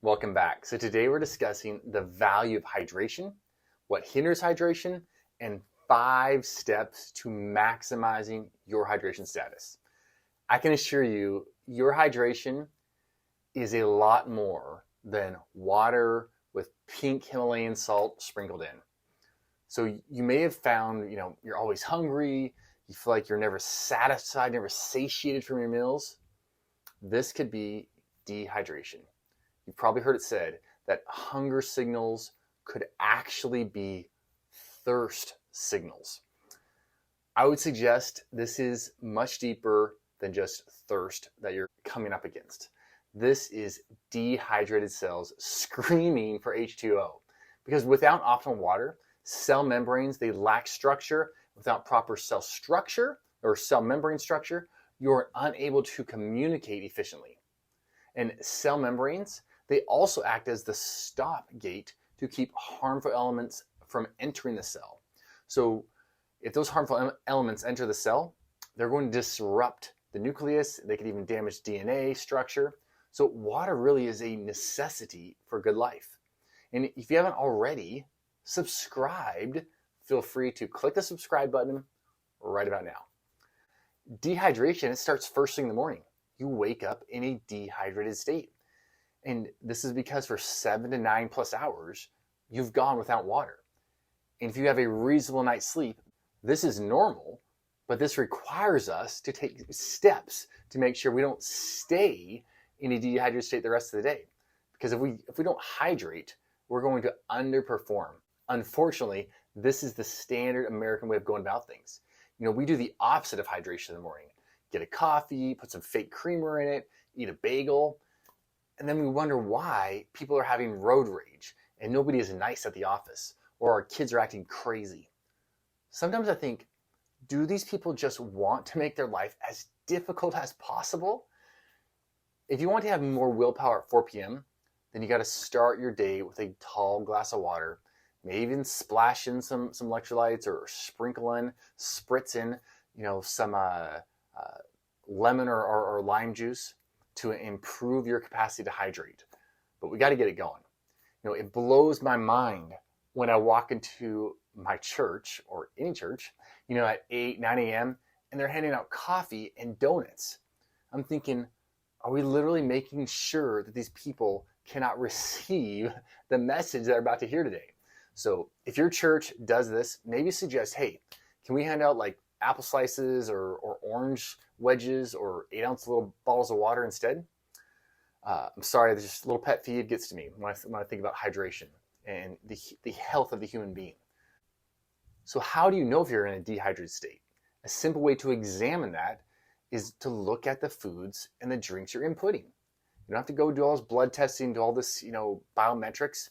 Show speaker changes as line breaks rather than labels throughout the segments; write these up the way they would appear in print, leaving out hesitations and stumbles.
Welcome back. So today we're discussing the value of hydration, what hinders hydration, and 5 steps to maximizing your hydration status. I can assure you, your hydration is a lot more than water with pink Himalayan salt sprinkled in. So you may have found, you're always hungry, you feel like you're never satisfied, never satiated from your meals. This could be dehydration. You've probably heard it said that hunger signals could actually be thirst signals. I would suggest this is much deeper than just thirst that you're coming up against. This is dehydrated cells screaming for H2O. Because without optimal water, cell membranes, they lack structure. Without proper cell structure or cell membrane structure, you're unable to communicate efficiently. And cell membranes, they also act as the stop gate to keep harmful elements from entering the cell. So if those harmful elements enter the cell, they're going to disrupt the nucleus. They could even damage DNA structure. So water really is a necessity for good life. And if you haven't already subscribed, feel free to click the subscribe button right about now. Dehydration, it starts first thing in the morning. You wake up in a dehydrated state. And this is because for 7 to 9 plus hours, you've gone without water. And if you have a reasonable night's sleep, this is normal, but this requires us to take steps to make sure we don't stay in a dehydrated state the rest of the day. Because if we don't hydrate, we're going to underperform. Unfortunately, this is the standard American way of going about things. We do the opposite of hydration in the morning. Get a coffee, put some fake creamer in it, eat a bagel, and then we wonder why people are having road rage and nobody is nice at the office or our kids are acting crazy. Sometimes I think, do these people just want to make their life as difficult as possible? If you want to have more willpower at 4 p.m., then you got to start your day with a tall glass of water, maybe even splash in some electrolytes or sprinkle in, spritz in, some lemon or lime juice to improve your capacity to hydrate. But we got to get it going. It blows my mind when I walk into my church or any church, at 8, 9 a.m. and they're handing out coffee and donuts. I'm thinking, are we literally making sure that these people cannot receive the message they're about to hear today? So if your church does this, maybe suggest, hey, can we hand out like apple slices or orange wedges or 8-ounce little bottles of water instead? I'm sorry, there's just a little pet peeve gets to me when I think about hydration and the health of the human being. So how do you know if you're in a dehydrated state? A simple way to examine that is to look at the foods and the drinks you're inputting. You don't have to go do all this blood testing, do all this, biometrics.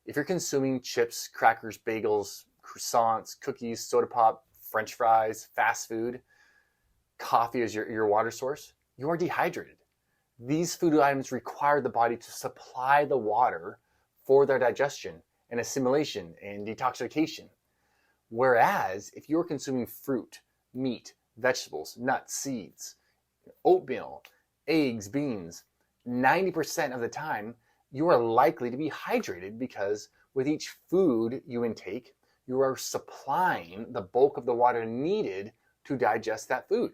If you're consuming chips, crackers, bagels, croissants, cookies, soda pop, French fries, fast food, coffee as your water source, you are dehydrated. These food items require the body to supply the water for their digestion and assimilation and detoxification. Whereas if you're consuming fruit, meat, vegetables, nuts, seeds, oatmeal, eggs, beans, 90% of the time, you are likely to be hydrated because with each food you intake, you are supplying the bulk of the water needed to digest that food.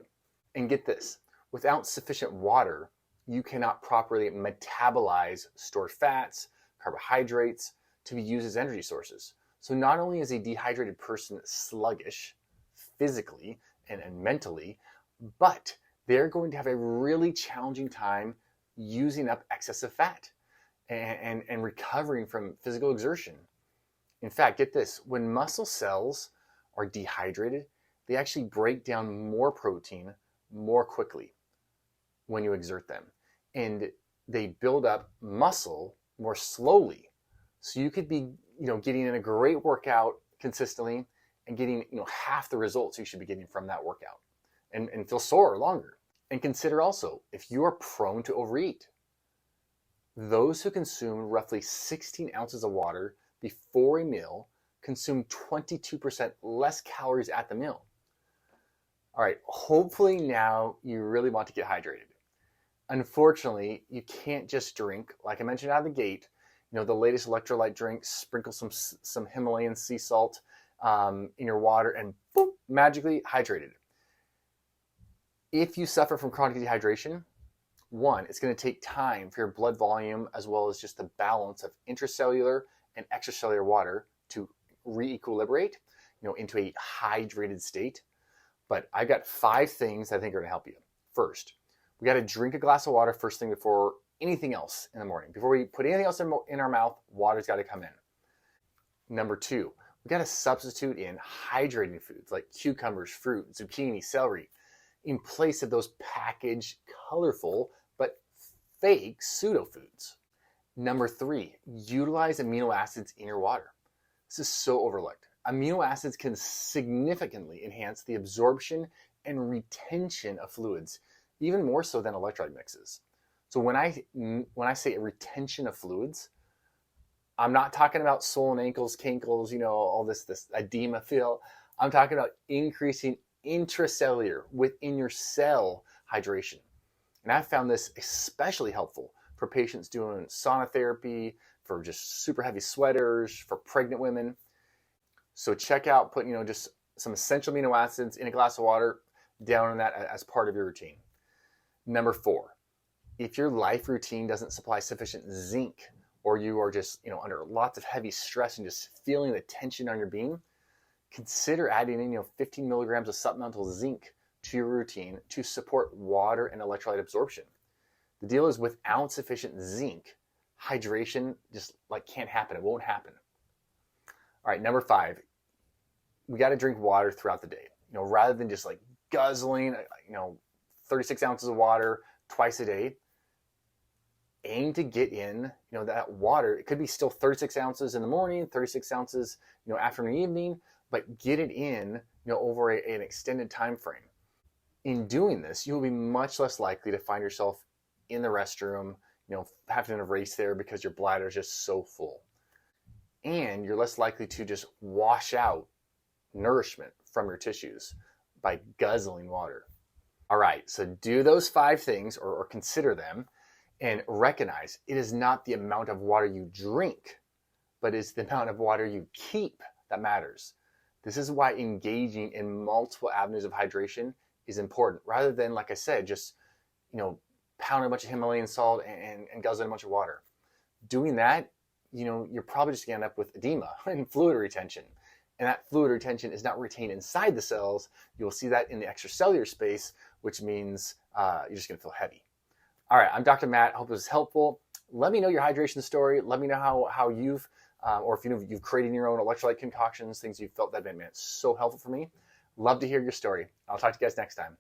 And get this, without sufficient water, you cannot properly metabolize stored fats, carbohydrates to be used as energy sources. So not only is a dehydrated person sluggish physically and mentally, but they're going to have a really challenging time using up excessive fat and recovering from physical exertion. In fact, get this, when muscle cells are dehydrated, they actually break down more protein more quickly when you exert them. And they build up muscle more slowly. So you could be, getting in a great workout consistently and getting, half the results you should be getting from that workout and feel sore longer. And consider also, if you are prone to overeat, those who consume roughly 16 ounces of water before a meal consume 22% less calories at the meal. All right, hopefully now you really want to get hydrated. Unfortunately, you can't just drink, like I mentioned out of the gate, the latest electrolyte drink, sprinkle some Himalayan sea salt in your water, and boom, magically hydrated. If you suffer from chronic dehydration, one, it's going to take time for your blood volume as well as just the balance of intracellular and extracellular water to re-equilibrate, into a hydrated state. But I've got 5 things I think are going to help you. First, we got to drink a glass of water first thing before anything else in the morning. Before we put anything else in our mouth, water's got to come in. Number 2, we got to substitute in hydrating foods like cucumbers, fruit, zucchini, celery, in place of those packaged, colorful, but fake pseudo foods. Number 3, utilize amino acids in your water. This is so overlooked. Amino acids can significantly enhance the absorption and retention of fluids, even more so than electrolyte mixes. So when I say a retention of fluids, I'm not talking about swollen ankles, cankles, all this edema feel. I'm talking about increasing intracellular, within your cell, hydration. And I've found this especially helpful for patients doing sauna therapy, for just super heavy sweaters, for pregnant women. So check out putting, just some essential amino acids in a glass of water, down on that as part of your routine. Number 4, if your life routine doesn't supply sufficient zinc, or you are just, under lots of heavy stress and just feeling the tension on your being, consider adding in, 15 milligrams of supplemental zinc to your routine to support water and electrolyte absorption. The deal is, without sufficient zinc, hydration just can't happen. It won't happen. All right, number 5, we got to drink water throughout the day. Rather than just guzzling, 36 ounces of water twice a day. Aim to get in, that water. It could be still 36 ounces in the morning, 36 ounces, afternoon, evening, but get it in, over an extended time frame. In doing this, you'll be much less likely to find yourself in the restroom, having to race there because your bladder is just so full. And you're less likely to just wash out nourishment from your tissues by guzzling water. All right, so do those 5 things, or consider them, and recognize it is not the amount of water you drink, but it's the amount of water you keep that matters. This is why engaging in multiple avenues of hydration is important, rather than, like I said, just pounding a bunch of Himalayan salt and guzzling a bunch of water. Doing that, you're probably just going to end up with edema and fluid retention. And that fluid retention is not retained inside the cells. You'll see that in the extracellular space, which means you're just going to feel heavy. All right, I'm Dr. Matt. Hope it was helpful. Let me know your hydration story. Let me know how you've, or if you've created your own electrolyte concoctions, things you felt that have been so helpful for me. Love to hear your story. I'll talk to you guys next time.